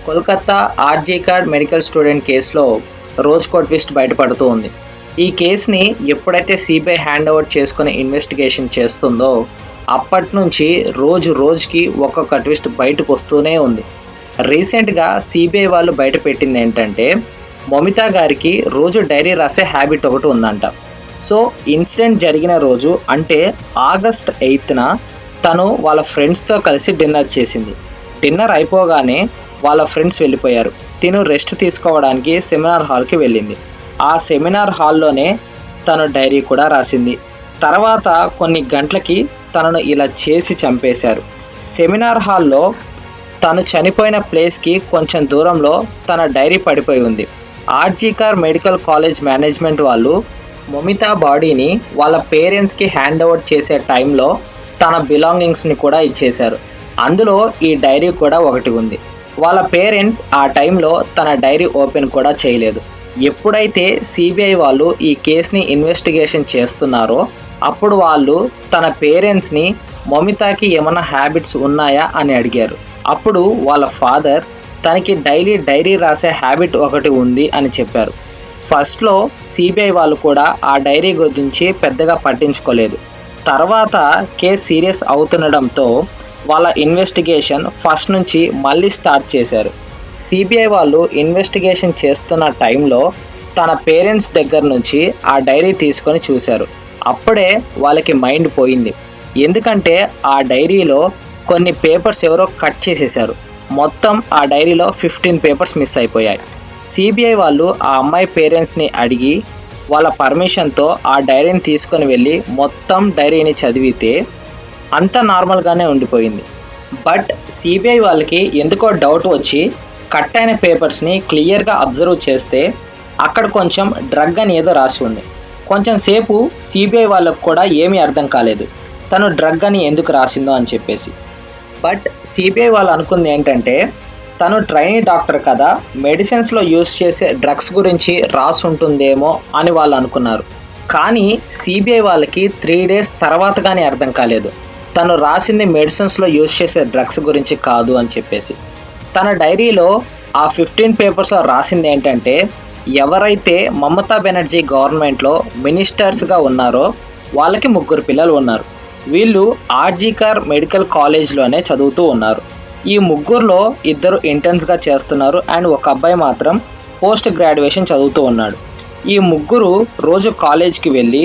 Kolkata RG Kar medical student కేసులో రోజుకో twist బయటపడుతూ ఉంది. ఈ కేసుని ఎప్పుడైతే సిబిఐ హ్యాండ్ ఓవర్ చేసుకుని ఇన్వెస్టిగేషన్ చేస్తుందో అప్పటి నుంచి రోజుకి ఒక్కొక్క ట్విస్ట్ బయటకు వస్తూనే ఉంది. రీసెంట్గా సిబిఐ వాళ్ళు బయట పెట్టింది ఏంటంటే మమితా గారికి రోజు డైరీ రాసే హ్యాబిట్ ఒకటి ఉందంట. సో ఇన్సిడెంట్ జరిగిన రోజు అంటే ఆగస్ట్ 8న తను వాళ్ళ ఫ్రెండ్స్తో కలిసి డిన్నర్ చేసింది. డిన్నర్ అయిపోగానే వాళ్ళ ఫ్రెండ్స్ వెళ్ళిపోయారు. తిను రెస్ట్ తీసుకోవడానికి సెమినార్ హాల్కి వెళ్ళింది. ఆ సెమినార్ హాల్లోనే తను డైరీ కూడా రాసింది. తర్వాత కొన్ని గంటలకి తనను ఇలా చేసి చంపేశారు. సెమినార్ హాల్లో తను చనిపోయిన ప్లేస్కి కొంచెం దూరంలో తన డైరీ పడిపోయి ఉంది. ఆర్జీకార్ మెడికల్ కాలేజ్ మేనేజ్మెంట్ వాళ్ళు మమితా బాడీని వాళ్ళ పేరెంట్స్కి హ్యాండ్ ఓవర్ చేసే టైంలో తన బిలాంగింగ్స్ని కూడా ఇచ్చేశారు. అందులో ఈ డైరీ కూడా ఒకటి ఉంది. వాళ్ళ పేరెంట్స్ ఆ టైంలో తన డైరీ ఓపెన్ కూడా చేయలేదు. ఎప్పుడైతే సిబిఐ వాళ్ళు ఈ కేసుని ఇన్వెస్టిగేషన్ చేస్తున్నారో అప్పుడు వాళ్ళు తన పేరెంట్స్ని మమితాకి ఏమైనా హ్యాబిట్స్ ఉన్నాయా అని అడిగారు. అప్పుడు వాళ్ళ ఫాదర్ తనకి డైరీ రాసే హ్యాబిట్ ఒకటి ఉంది అని చెప్పారు. ఫస్ట్లో సిబిఐ వాళ్ళు కూడా ఆ డైరీ గురించి పెద్దగా పట్టించుకోలేదు. తర్వాత కేసు సీరియస్ అవుతుండడంతో వాళ్ళ ఇన్వెస్టిగేషన్ ఫస్ట్ నుంచి మళ్ళీ స్టార్ట్ చేశారు. సిబిఐ వాళ్ళు ఇన్వెస్టిగేషన్ చేస్తున్న టైంలో తన పేరెంట్స్ దగ్గర నుంచి ఆ డైరీ తీసుకొని చూశారు. అప్పుడే వాళ్ళకి మైండ్ పోయింది. ఎందుకంటే ఆ డైరీలో కొన్ని పేపర్స్ ఎవరో కట్ చేసేశారు. మొత్తం ఆ డైరీలో 15 పేపర్స్ మిస్ అయిపోయాయి. సిబిఐ వాళ్ళు ఆ అమ్మాయి పేరెంట్స్ని అడిగి వాళ్ళ పర్మిషన్తో ఆ డైరీని తీసుకొని వెళ్ళి మొత్తం డైరీని చదివితే అంతా నార్మల్గానే ఉండిపోయింది. బట్ సిబిఐ వాళ్ళకి ఎందుకో డౌట్ వచ్చి కట్ అయిన పేపర్స్ని క్లియర్గా అబ్జర్వ్ చేస్తే అక్కడ కొంచెం డ్రగ్ అని ఏదో రాసి ఉంది. కొంచెం సేపు సిబిఐ వాళ్ళకు కూడా ఏమీ అర్థం కాలేదు తను డ్రగ్ అని ఎందుకు రాసిందో అని చెప్పేసి. బట్ సిబిఐ వాళ్ళు అనుకుంది ఏంటంటే తను ట్రైనీ డాక్టర్ కదా, మెడిసిన్స్లో యూజ్ చేసే డ్రగ్స్ గురించి రాసి ఉంటుందేమో అని వాళ్ళు అనుకున్నారు. కానీ సిబిఐ వాళ్ళకి 3 days తర్వాత కానీ అర్థం కాలేదు తను రాసింది మెడిసిన్స్లో యూజ్ చేసే డ్రగ్స్ గురించి కాదు అని చెప్పేసి. తన డైరీలో ఆ 15 పేపర్స్లో రాసింది ఏంటంటే ఎవరైతే మమతా బెనర్జీ గవర్నమెంట్లో మినిస్టర్స్గా ఉన్నారో వాళ్ళకి 3 పిల్లలు ఉన్నారు. వీళ్ళు ఆర్జీకార్ మెడికల్ కాలేజ్లోనే చదువుతూ ఉన్నారు. ఈ 3లో 2 ఇంటర్న్స్గా చేస్తున్నారు అండ్ ఒక అబ్బాయి మాత్రం పోస్ట్ గ్రాడ్యుయేషన్ చదువుతూ ఉన్నాడు. ఈ 3 రోజు కాలేజ్కి వెళ్ళి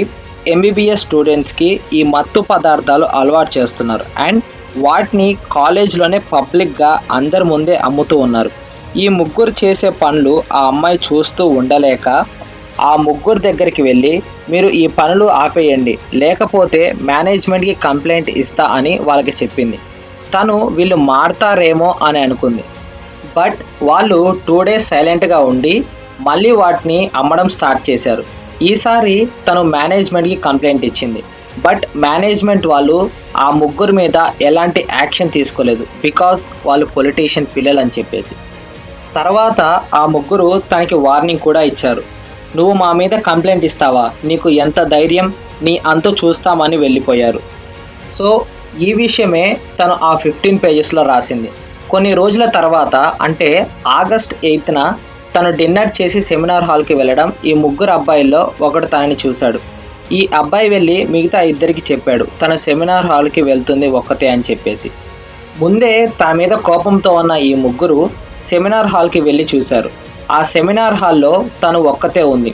ఎంబీబీఎస్ స్టూడెంట్స్కి ఈ మత్తు పదార్థాలు అలవాటు చేస్తున్నారు అండ్ వాటిని కాలేజ్లోనే పబ్లిక్గా అందరి ముందే అమ్ముతూ ఉన్నారు. ఈ 3 చేసే పనులు ఆ అమ్మాయి చూస్తూ ఉండలేక ఆ 3 దగ్గరికి వెళ్ళి మీరు ఈ పనులు ఆపేయండి లేకపోతే మేనేజ్మెంట్కి కంప్లైంట్ ఇస్తా అని వాళ్ళకి చెప్పింది. తను వీళ్ళు మారతారేమో అని అనుకుంది. బట్ వాళ్ళు 2 days సైలెంట్గా ఉండి మళ్ళీ వాటిని అమ్మడం స్టార్ట్ చేశారు. ఈసారి తను మేనేజ్మెంట్కి కంప్లైంట్ ఇచ్చింది. బట్ మేనేజ్మెంట్ వాళ్ళు ఆ 3 మీద ఎలాంటి యాక్షన్ తీసుకోలేదు బికాజ్ వాళ్ళు పొలిటీషియన్ పిల్లలు అని చెప్పేసి. తర్వాత ఆ 3 తనకి వార్నింగ్ కూడా ఇచ్చారు. నువ్వు మా మీద కంప్లైంట్ ఇస్తావా, నీకు ఎంత ధైర్యం, నీ అంతు చూస్తామని వెళ్ళిపోయారు. సో ఈ విషయమే తను ఆ 15 పేజెస్లో రాసింది. కొన్ని రోజుల తర్వాత అంటే ఆగస్ట్ 8న తను డిన్నర్ చేసి సెమినార్ హాల్కి వెళ్ళడం ఈ 3 అబ్బాయిల్లో ఒకడు తనని చూశాడు. ఈ అబ్బాయి వెళ్ళి మిగతా 2కి చెప్పాడు తను సెమినార్ హాల్కి వెళ్తుంది ఒక్కతే అని చెప్పేసి. ముందే తన మీద కోపంతో ఉన్న ఈ 3 సెమినార్ హాల్కి వెళ్ళి చూశారు. ఆ సెమినార్ హాల్లో తను ఒక్కతే ఉంది.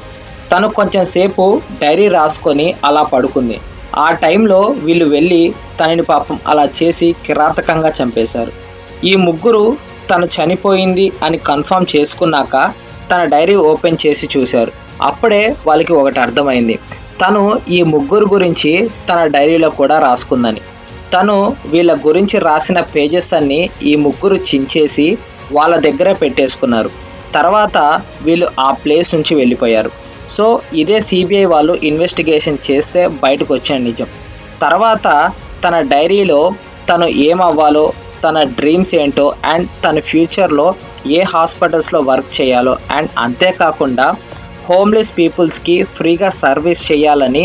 తను కొంచెం సేపు డైరీ రాసుకొని అలా పడుకుంది. ఆ టైంలో వీళ్ళు వెళ్ళి తనని పాపం అలా చేసి కిరాతకంగా చంపేశారు. ఈ 3 తను చనిపోయింది అని కన్ఫర్మ్ చేసుకున్నాక తన డైరీ ఓపెన్ చేసి చూశారు. అప్పుడే వాళ్ళకి ఒకటి అర్థమైంది, తను ఈ 3 గురించి తన డైరీలో కూడా రాసుకుందని. తను వీళ్ళ గురించి రాసిన పేజెస్ అన్నీ ఈ 3 చించేసి వాళ్ళ దగ్గర పెట్టేసుకున్నారు. తర్వాత వీళ్ళు ఆ ప్లేస్ నుంచి వెళ్ళిపోయారు. సో ఇదే సిబిఐ వాళ్ళు ఇన్వెస్టిగేషన్ చేస్తే బయటకు వచ్చిన నిజం. తర్వాత తన డైరీలో తను ఏమవ్వాలో, తన డ్రీమ్స్ ఏంటో అండ్ తన ఫ్యూచర్లో ఏ హాస్పిటల్స్లో వర్క్ చేయాలో అండ్ అంతేకాకుండా హోమ్లెస్ పీపుల్స్కి ఫ్రీగా సర్వీస్ చేయాలని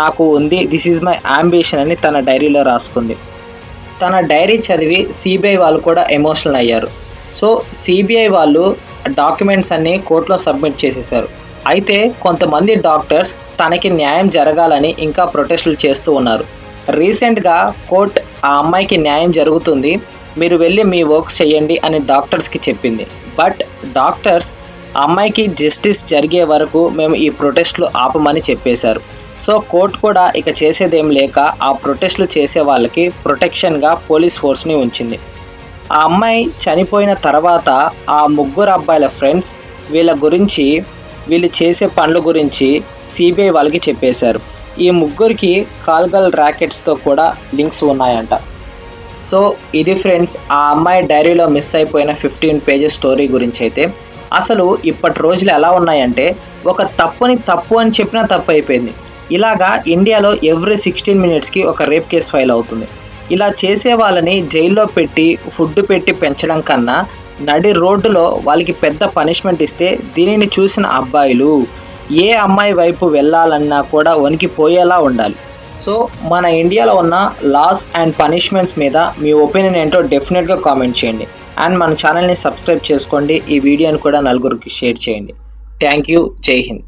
నాకు ఉంది, దిస్ ఈజ్ మై అంబిషన్ అని తన డైరీలో రాసుకుంది. తన డైరీ చదివి సిబిఐ వాళ్ళు కూడా ఎమోషనల్ అయ్యారు. సో సిబిఐ వాళ్ళు డాక్యుమెంట్స్ అన్నీ కోర్టులో సబ్మిట్ చేసేశారు. అయితే కొంతమంది డాక్టర్స్ తనకి న్యాయం జరగాలని ఇంకా ప్రొటెస్టులు చేస్తూ ఉన్నారు. రీసెంట్గా కోర్ట్ ఆ అమ్మాయికి న్యాయం జరుగుతుంది, మీరు వెళ్ళి మీ వర్క్స్ చేయండి అని డాక్టర్స్కి చెప్పింది. బట్ డాక్టర్స్ అమ్మాయికి జస్టిస్ జరిగే వరకు మేము ఈ ప్రొటెస్ట్లు ఆపమని చెప్పేశారు. సో కోర్టు కూడా ఇక చేసేదేం లేక ఆ ప్రొటెస్ట్లు చేసే వాళ్ళకి ప్రొటెక్షన్గా పోలీస్ ఫోర్స్ని ఉంచింది. ఆ అమ్మాయి చనిపోయిన తర్వాత ఆ ముగ్గురు అబ్బాయిల ఫ్రెండ్స్ వీళ్ళు చేసే పనుల గురించి సిబిఐ వాళ్ళకి చెప్పేశారు. ఈ ముగ్గురికి కాల్గల్ ర్యాకెట్స్తో కూడా లింక్స్ ఉన్నాయంట. సో ఇది ఫ్రెండ్స్ ఆ అమ్మాయి డైరీలో మిస్ అయిపోయిన 15 పేజెస్ స్టోరీ గురించి. అయితే అసలు ఇప్పటి రోజులు ఎలా ఉన్నాయంటే ఒక తప్పుని తప్పు అని చెప్పినా తప్పు అయిపోయింది. ఇలాగా ఇండియాలో ఎవ్రీ 16 minutesకి ఒక రేప్ కేసు ఫైల్ అవుతుంది. ఇలా చేసే వాళ్ళని జైల్లో పెట్టి ఫుడ్ పెట్టి పెంచడం కన్నా నడి రోడ్డులో వాళ్ళకి పెద్ద పనిష్మెంట్ ఇస్తే దీనిని చూసిన అబ్బాయిలు ఏ అమ్మాయి వైపు వెళ్ళాలన్నా కూడా వణికిపోయేలా ఉండాలి. సో మన ఇండియాలో ఉన్న లాస్ అండ్ పనిష్మెంట్స్ మీద మీ ఒపీనియన్ ఏంటో డెఫినెట్గా కామెంట్ చేయండి. అండ్ మన ఛానల్ని సబ్స్క్రైబ్ చేసుకోండి. ఈ వీడియోని కూడా నలుగురికి షేర్ చేయండి. Thank you. జై హింద్.